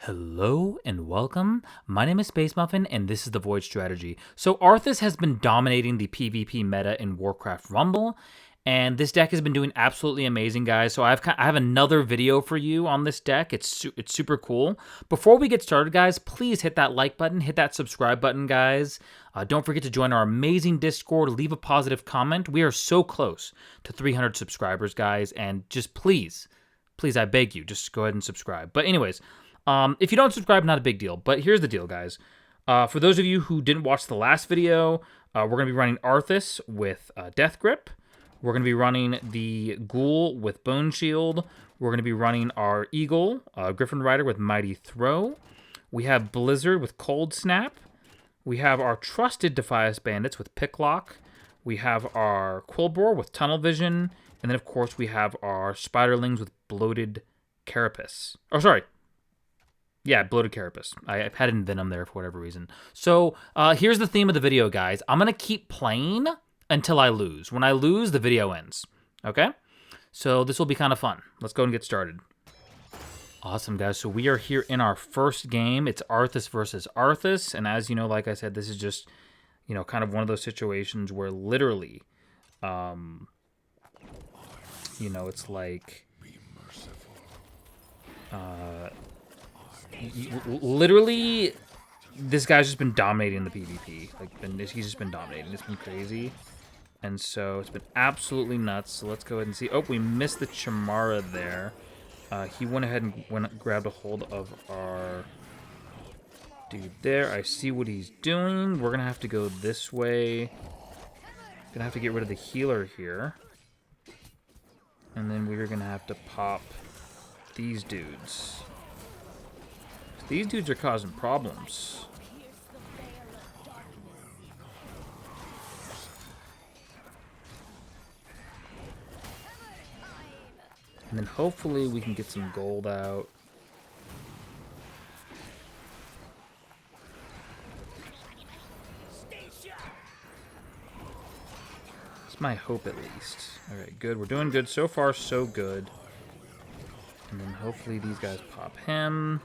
Hello and welcome. My name is Spacemuffin and this is the Void Strategy. So Arthas has been dominating the PvP meta in Warcraft Rumble, and this deck has been doing absolutely amazing, guys. So I have another video for you on this deck. It's super cool. Before we get started, guys, please hit that like button, hit that subscribe button, guys. Don't forget to join our amazing Discord. Leave a positive comment. We are so close to 300 subscribers, guys, and just please, I beg you, just go ahead and subscribe. But anyways, if you don't subscribe, not a big deal. But here's the deal, guys. For those of you who didn't watch the last video, we're going to be running Arthas with Death Grip. We're going to be running the Ghoul with Bone Shield. We're going to be running our Eagle, Griffin Rider with Mighty Throw. We have Blizzard with Cold Snap. We have our trusted Defias Bandits with Picklock. We have our Quillbore with Tunnel Vision. And then, of course, we have our Spiderlings with Bloated Carapace. Oh, sorry. Yeah, Bloated Carapace. I've had in Venom there for whatever reason. So here's the theme of the video, guys. I'm going to keep playing until I lose. When I lose, the video ends. Okay? So this will be kind of fun. Let's go and get started. Awesome, guys. So we are here in our first game. It's Arthas versus Arthas. And as you know, like I said, this is just, you know, kind of one of those situations where literally, you know, it's like... literally, this guy's just been dominating the PvP. He's just been dominating. It's been crazy. And so it's been absolutely nuts. So let's go ahead and see. Oh, we missed the Chamara there. He went ahead and grabbed a hold of our dude there. I see what he's doing. We're going to have to go this way. Going to have to get rid of the healer here. And then we're going to have to pop these dudes. These dudes are causing problems. And then hopefully we can get some gold out. That's my hope at least. Alright, good. We're doing good. So far, so good. And then hopefully these guys pop him.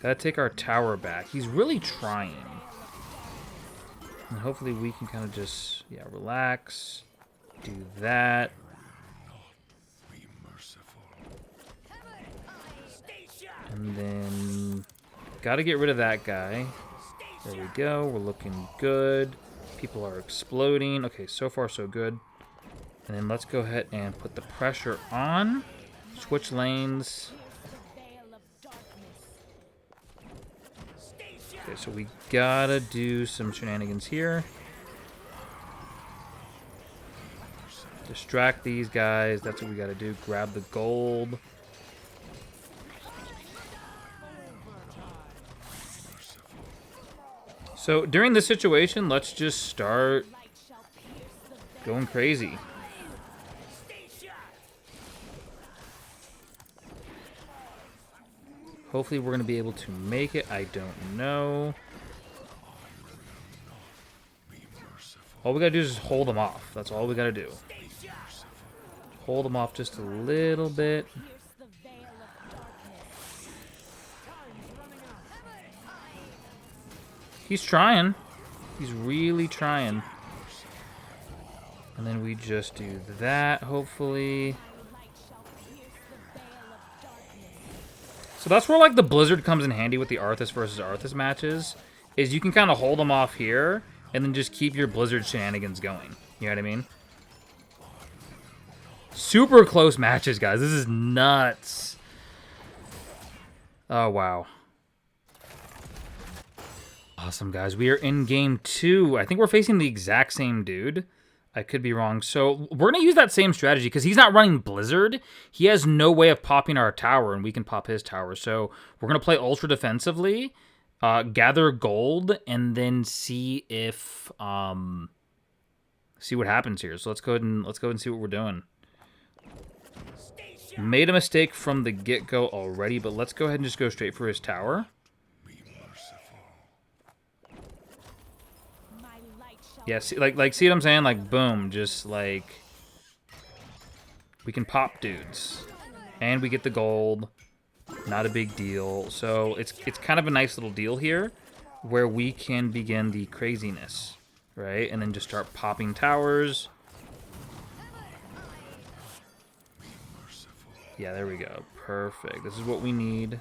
Gotta take our tower back. He's really trying. And hopefully we can kind of just, yeah, relax. Do that. And then gotta get rid of that guy. There we go. We're looking good. People are exploding. Okay, so far so good. And then let's go ahead and put the pressure on. Switch lanes. Okay, so we gotta do some shenanigans here. Distract these guys. That's what we gotta do. Grab the gold. So during this situation, let's just start going crazy. Hopefully we're going to be able to make it. I don't know. All we got to do is just hold them off. That's all we got to do. Hold them off just a little bit. He's trying. He's really trying. And then we just do that, hopefully. So that's where, like, the Blizzard comes in handy with the Arthas versus Arthas matches, is you can kind of hold them off here, and then just keep your Blizzard shenanigans going. You know what I mean? Super close matches, guys. This is nuts. Oh, wow. Awesome, guys. We are in game 2. I think we're facing the exact same dude. I could be wrong. So we're going to use that same strategy because he's not running Blizzard. He has no way of popping our tower, and we can pop his tower. So we're going to play ultra defensively, gather gold, and then see if see what happens here. So let's go ahead and see what we're doing. Made a mistake from the get-go already, but let's go ahead and just go straight for his tower. Yeah, see, like, see what I'm saying? Like, boom, just like we can pop dudes. And we get the gold. Not a big deal. So it's kind of a nice little deal here where we can begin the craziness, right? And then just start popping towers. Yeah, there we go. Perfect. This is what we need.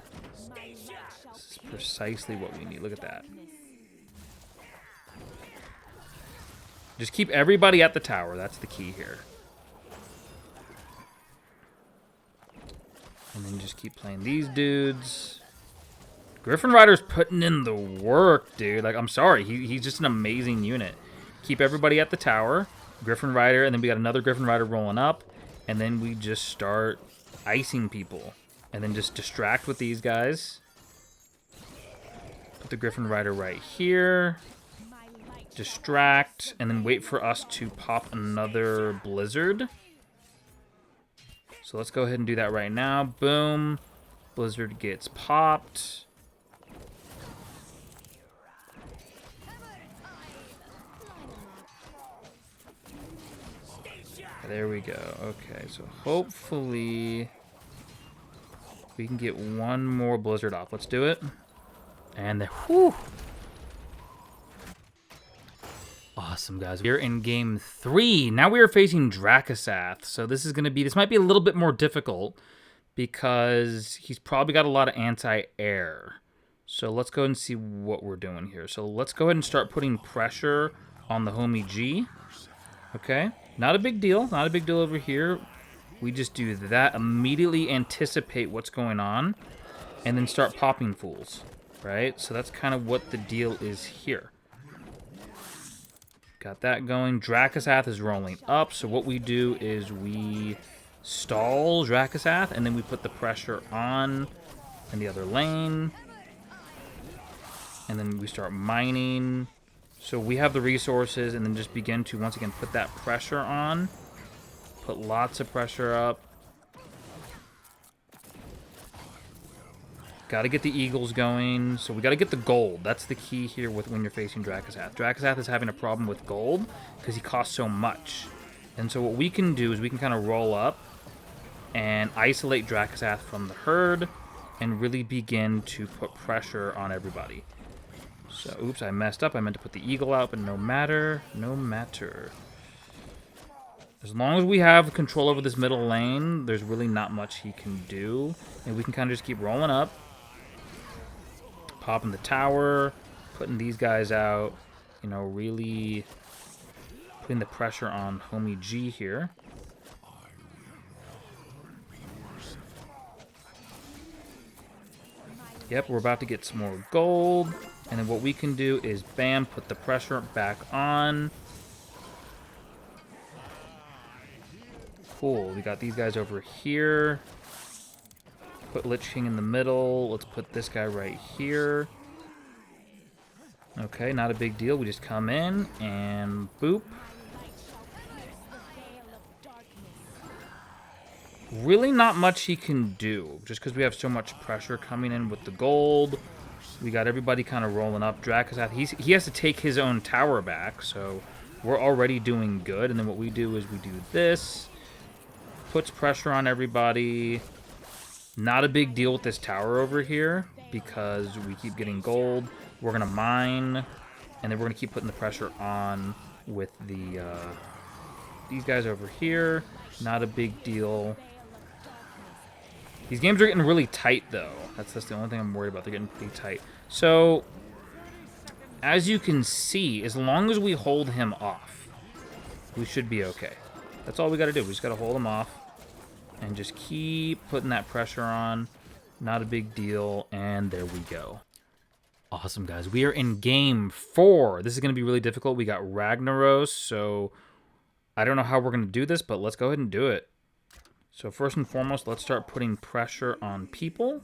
This is precisely what we need. Look at that. Just keep everybody at the tower. That's the key here. And then just keep playing these dudes. Griffin Rider's putting in the work, dude. Like, I'm sorry. He's just an amazing unit. Keep everybody at the tower. Griffin Rider, and then we got another Griffin Rider rolling up. And then we just start icing people. And then just distract with these guys. Put the Griffin Rider right here. Distract. And then wait for us to pop another Blizzard. So let's go ahead and do that right now. Boom. Blizzard gets popped. There we go. Okay, so hopefully we can get one more Blizzard off. Let's do it. And whew. Awesome, guys. We're in game 3. Now we are facing Dracasath. So this might be a little bit more difficult because he's probably got a lot of anti-air. So let's go ahead and see what we're doing here. So let's go ahead and start putting pressure on the homie G. Okay. Not a big deal. Not a big deal over here. We just do that. Immediately anticipate what's going on. And then start popping fools. Right? So that's kind of what the deal is here. Got that going. Dracasath is rolling up. So what we do is we stall Dracasath. And then we put the pressure on in the other lane. And then we start mining. So we have the resources, and then just begin to, once again, put that pressure on. Put lots of pressure up. Got to get the eagles going. So we got to get the gold. That's the key here with when you're facing Dracasath. Dracasath is having a problem with gold because he costs so much. And so what we can do is we can kind of roll up and isolate Dracasath from the herd and really begin to put pressure on everybody. So, oops, I messed up. I meant to put the eagle out, but no matter. No matter. As long as we have control over this middle lane, there's really not much he can do. And we can kind of just keep rolling up. Popping the tower. Putting these guys out. You know, really putting the pressure on homie G here. Yep, we're about to get some more gold. And then what we can do is, bam, put the pressure back on. Cool. We got these guys over here. Put Lich King in the middle. Let's put this guy right here. Okay, not a big deal. We just come in and boop. Really not much he can do, just because we have so much pressure coming in with the gold. We got everybody kind of rolling up. Dracasath, he has to take his own tower back, so we're already doing good. And then what we do is we do this. Puts pressure on everybody. Not a big deal with this tower over here because we keep getting gold. We're going to mine, and then we're going to keep putting the pressure on with the these guys over here. Not a big deal. These games are getting really tight, though. That's the only thing I'm worried about. They're getting pretty tight. So, as you can see, as long as we hold him off, we should be okay. That's all we got to do. We just got to hold him off and just keep putting that pressure on. Not a big deal. And there we go. Awesome, guys. We are in game 4. This is going to be really difficult. We got Ragnaros, so I don't know how we're going to do this, but let's go ahead and do it. So first and foremost, let's start putting pressure on people.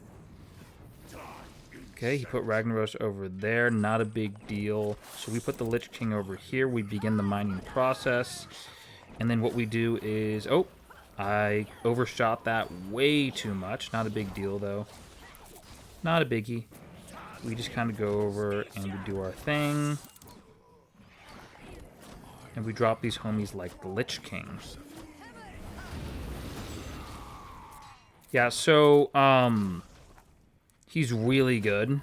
Okay, he put Ragnaros over there. Not a big deal. So we put the Lich King over here. We begin the mining process. And then what we do is... Oh, I overshot that way too much. Not a big deal, though. Not a biggie. We just kind of go over and we do our thing. And we drop these homies like the Lich King. Yeah, so, he's really good.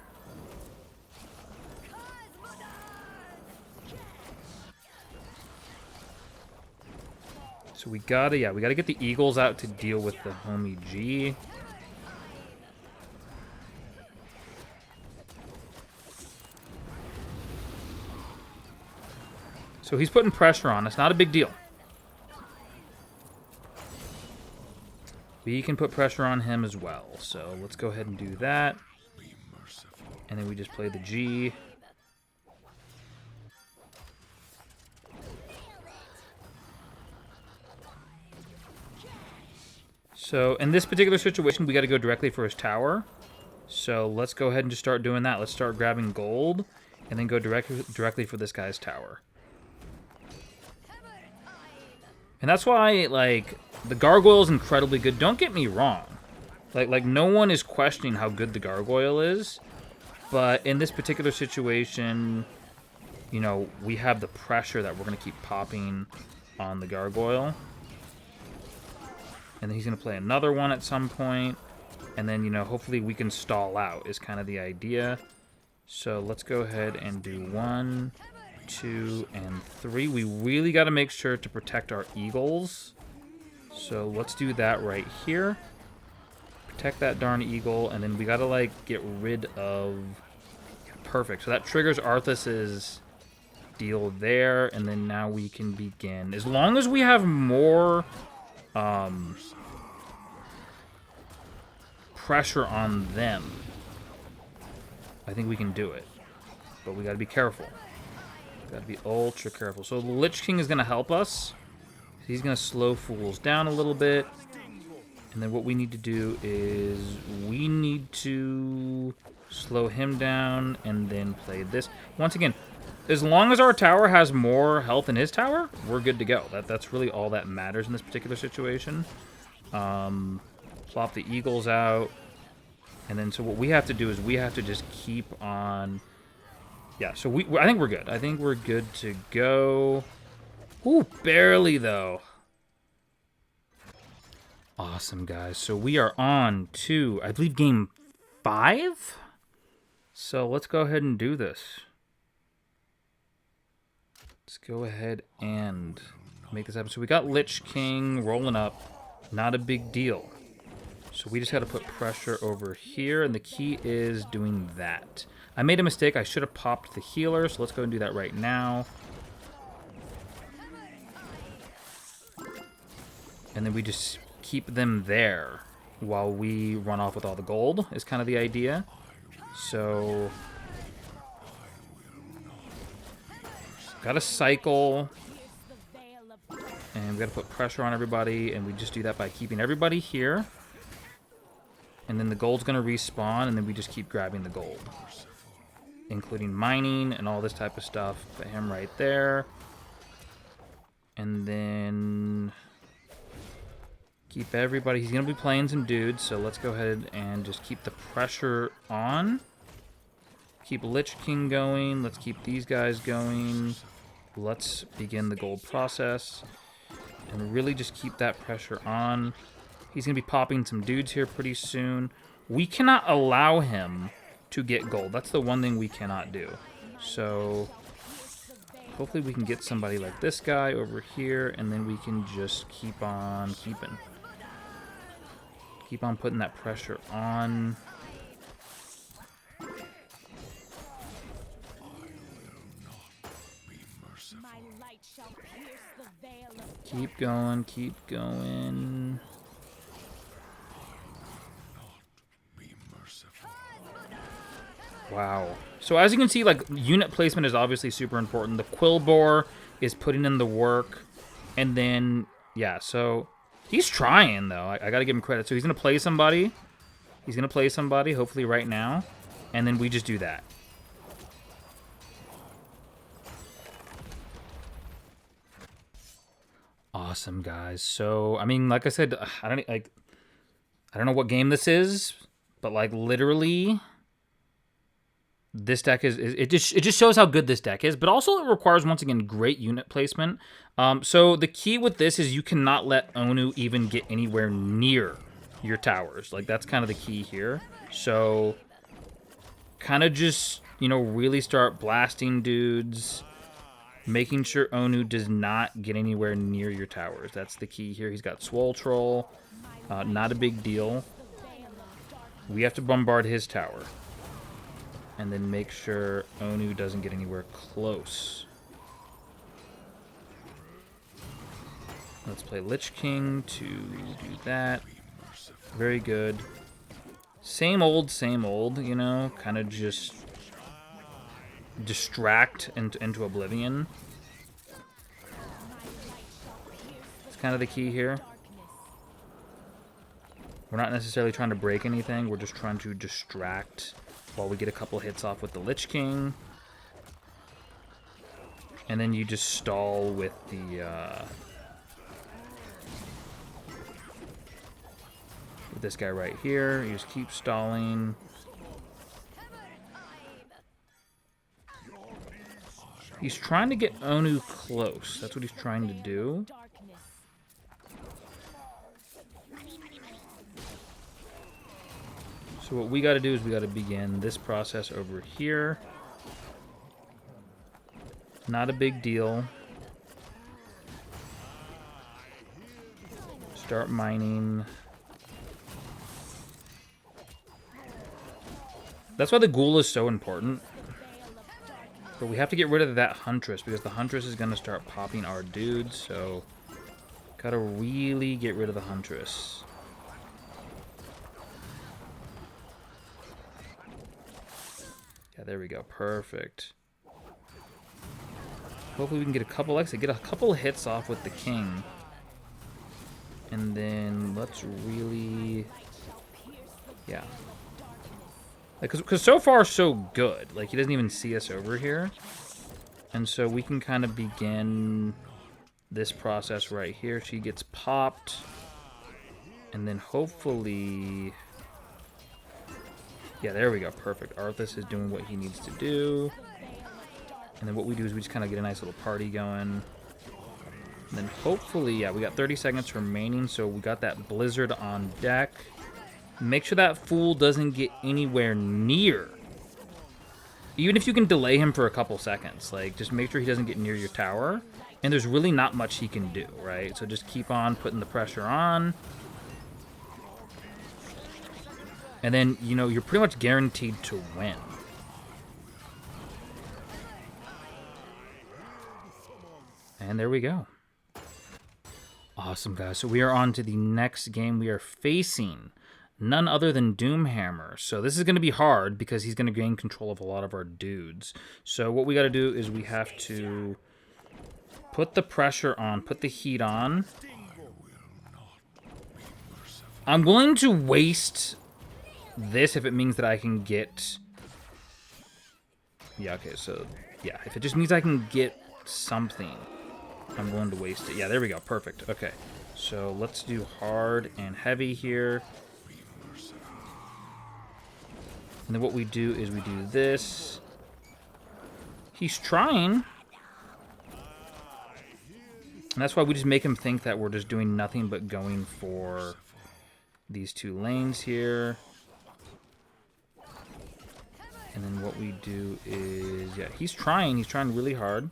So we gotta get the Eagles out to deal with the homie G. So he's putting pressure on us. Not a big deal. We can put pressure on him as well. So let's go ahead and do that. And then we just play the G. So in this particular situation, we got to go directly for his tower. So let's go ahead and just start doing that. Let's start grabbing gold and then go directly for this guy's tower. And that's why, like, the gargoyle is incredibly good. Don't get me wrong. Like no one is questioning how good the gargoyle is. But in this particular situation, you know, we have the pressure that we're going to keep popping on the gargoyle. And then he's going to play another one at some point. And then, you know, hopefully we can stall out is kind of the idea. So let's go ahead and do 1, 2, and 3. We really got to make sure to protect our eagles. So let's do that right here. Protect that darn eagle. And then we got to, like, get rid of... Perfect. So that triggers Arthas's deal there. And then now we can begin. As long as we have more... pressure on them, I think we can do it. But we gotta be careful. Gotta be ultra careful. So the Lich King is gonna help us. He's gonna slow fools down a little bit. And then what we need to do is we need to slow him down and then play this. Once again, as long as our tower has more health than his tower, we're good to go. That's really all that matters in this particular situation. Plop the eagles out. And then so what we have to do is we have to just keep on... Yeah, so I think we're good. I think we're good to go. Ooh, barely though. Awesome, guys. So we are on to, I believe, game 5? So let's go ahead and do this. Let's go ahead and make this happen. So we got Lich King rolling up. Not a big deal. So we just got to put pressure over here, and the key is doing that. I made a mistake. I should have popped the healer, so let's go and do that right now. And then we just keep them there while we run off with all the gold, is kind of the idea. So... Got to cycle. And we got to put pressure on everybody, and we just do that by keeping everybody here. And then the gold's going to respawn, and then we just keep grabbing the gold. Including mining and all this type of stuff. Put him right there. And then... Keep everybody... He's going to be playing some dudes, so let's go ahead and just keep the pressure on. Keep Lich King going. Let's keep these guys going. Let's begin the gold process. And really just keep that pressure on. He's going to be popping some dudes here pretty soon. We cannot allow him to get gold. That's the one thing we cannot do. So hopefully we can get somebody like this guy over here, and then we can just keep on keeping. Keep on putting that pressure on. Keep going, keep going. Wow. So as you can see, like, unit placement is obviously super important. The Quillbore is putting in the work. And then, yeah, so he's trying, though. I got to give him credit. So he's going to play somebody. He's going to play somebody, hopefully right now. And then we just do that. Awesome, guys. So, I mean, like I said, I don't know what game this is, but, like, literally... This deck it just shows how good this deck is, but also it requires, once again, great unit placement. So the key with this is you cannot let Onu even get anywhere near your towers. Like, that's kind of the key here. So, kind of just, you know, really start blasting dudes. Making sure Onu does not get anywhere near your towers. That's the key here. He's got Swole Troll. Not a big deal. We have to bombard his tower. And then make sure Onu doesn't get anywhere close. Let's play Lich King to do that. Very good. Same old, you know? Kind of just distract into oblivion. It's kind of the key here. We're not necessarily trying to break anything. We're just trying to distract while we get a couple hits off with the Lich King. And then you just stall with the with this guy right here. You just keep stalling. He's trying to get Onu close. That's what he's trying to do. So what we got to do is we got to begin this process over here. Not a big deal. Start mining. That's why the ghoul is so important. But we have to get rid of that Huntress, because the Huntress is going to start popping our dudes, so gotta really get rid of the Huntress. Yeah, there we go. Perfect. Hopefully we can get a couple get a couple hits off with the King. And then let's really... Yeah. Because so far, so good. Like, he doesn't even see us over here. And so we can kind of begin this process right here. She gets popped. And then hopefully... Yeah, there we go. Perfect. Arthas is doing what he needs to do. And then what we do is we just kind of get a nice little party going. And then hopefully, yeah, we got 30 seconds remaining. So we got that Blizzard on deck. Make sure that fool doesn't get anywhere near. Even if you can delay him for a couple seconds, like, just make sure he doesn't get near your tower. And there's really not much he can do, right? So just keep on putting the pressure on. And then, you know, you're pretty much guaranteed to win. And there we go. Awesome, guys. So we are on to the next game. We are facing none other than Doomhammer. So this is going to be hard because he's going to gain control of a lot of our dudes. So what we got to do is we have to put the pressure on, put the heat on. I'm willing to waste this if it means that I can get... Yeah, okay, so... Yeah, if it just means I can get something, I'm willing to waste it. Yeah, there we go. Perfect. Okay, so let's do hard and heavy here. And then what we do is we do this. He's trying. And that's why we just make him think that we're just doing nothing but going for these two lanes here. And then what we do is, yeah, he's trying really hard.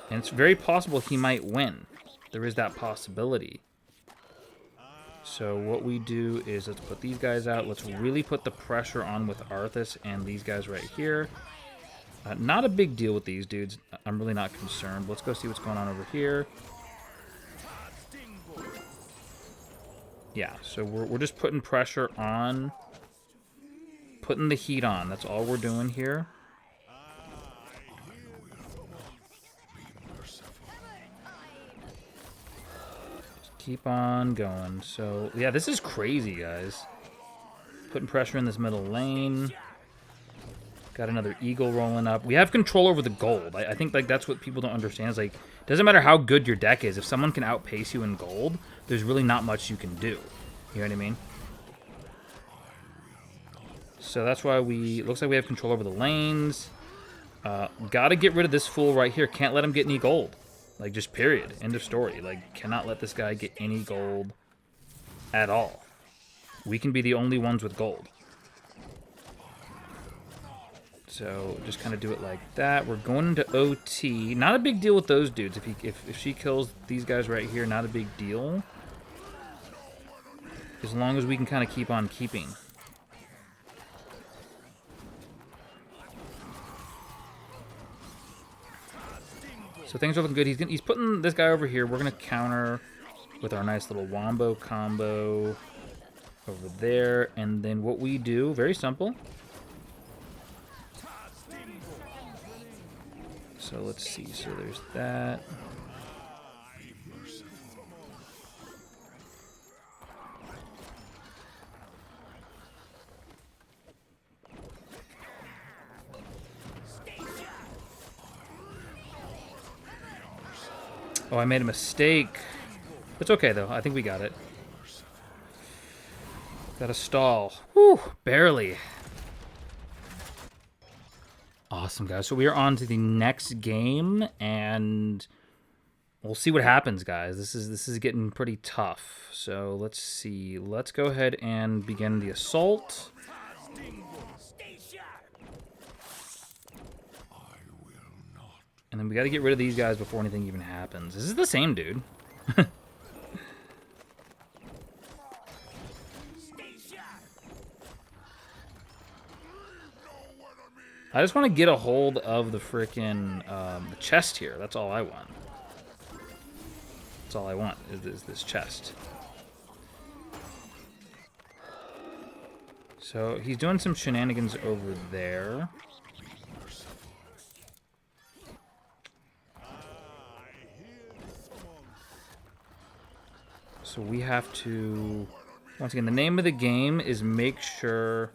And it's very possible he might win. There is that possibility. So what we do is let's put these guys out. Let's really put the pressure on with Arthas and these guys right here. Not a big deal with these dudes. I'm really not concerned. Let's go see what's going on over here. Yeah, so we're just putting pressure on. Putting the heat on. That's all we're doing here. Keep on going. So, yeah, this is crazy, guys. Putting pressure in this middle lane. Got another eagle rolling up. We have control over the gold. I think, like, that's what people don't understand. Is, like, doesn't matter how good your deck is. If someone can outpace you in gold, there's really not much you can do. You know what I mean? So that's why looks like we have control over the lanes. Gotta get rid of this fool right here. Can't let him get any gold. Like, just period. End of story. Like, cannot let this guy get any gold at all. we can be the only ones with gold. So just kind of do it like that. We're going into OT. Not a big deal with those dudes. If she kills these guys right here, not a big deal. As long as we can kind of keep on keeping. So things are looking good. He's putting this guy over here. We're going to counter with our nice little wombo combo over there. And then what we do, very simple. So let's see. So there's that. Oh, I made a mistake. It's okay, though. I think we got it. Got a stall. Whew, barely. Awesome, guys. So we are on to the next game, and we'll see what happens, guys. This is getting pretty tough. So let's see. Let's go ahead and begin the assault. And then we got to get rid of these guys before anything even happens. This is the same dude. I just want to get a hold of the frickin' the chest here. That's all I want. That's all I want is this chest. So he's doing some shenanigans over there. So we have to, once again, the name of the game is make sure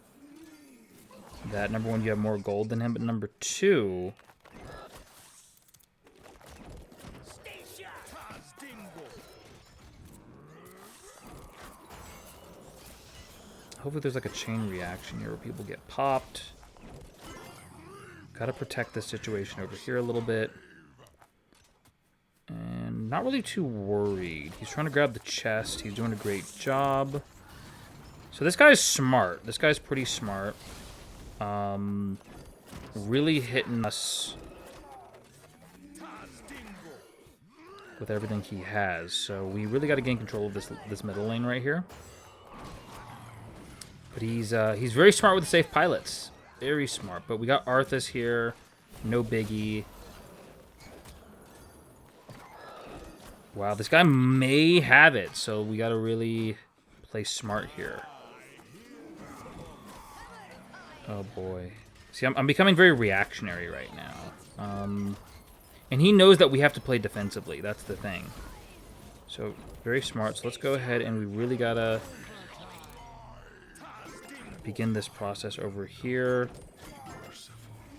that, number one, you have more gold than him, but number two, hopefully there's like a chain reaction here where people get popped. Gotta protect this situation over here a little bit. And not really too worried. He's trying to grab the chest. He's doing a great job. So this guy's smart. This guy's pretty smart. Really hitting us with everything he has. So we really got to gain control of this middle lane right here. But he's very smart with the safe pilots. Very smart. But we got Arthas here. No biggie. Wow, this guy may have it, so we got to really play smart here. Oh, boy. See, I'm becoming very reactionary right now. And he knows that we have to play defensively. That's the thing. So, very smart. So let's go ahead and we really got to begin this process over here.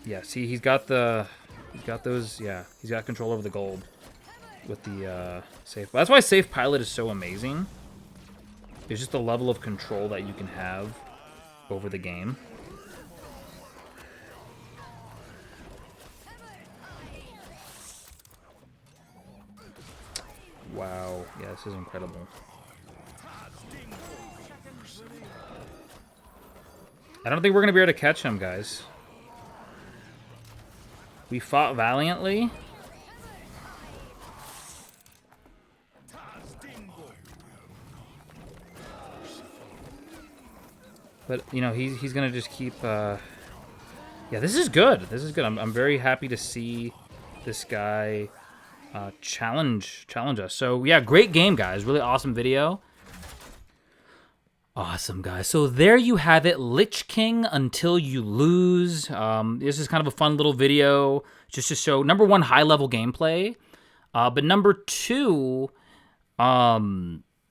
Yeah, see, he's got those, yeah, he's got control over the gold. With the safe. That's why Safe Pilot is so amazing. It's just the level of control that you can have over the game. Wow. Yeah, this is incredible. I don't think we're going to be able to catch him, guys. We fought valiantly. But, you know, he's going to just keep... Yeah, this is good. This is good. I'm very happy to see this guy challenge us. So, yeah, great game, guys. Really awesome video. Awesome, guys. So there you have it. Lich King until you lose. This is kind of a fun little video just to show, number one, high-level gameplay. But number two...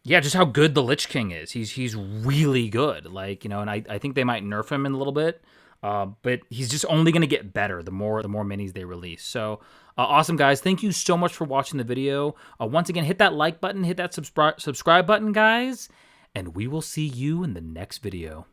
yeah, just how good the Lich King is. He's really good. Like, you know, and I think they might nerf him in a little bit. But he's just only going to get better the more minis they release. So, awesome, guys. Thank you so much for watching the video. Once again, hit that like button, hit that subscribe button, guys. And we will see you in the next video.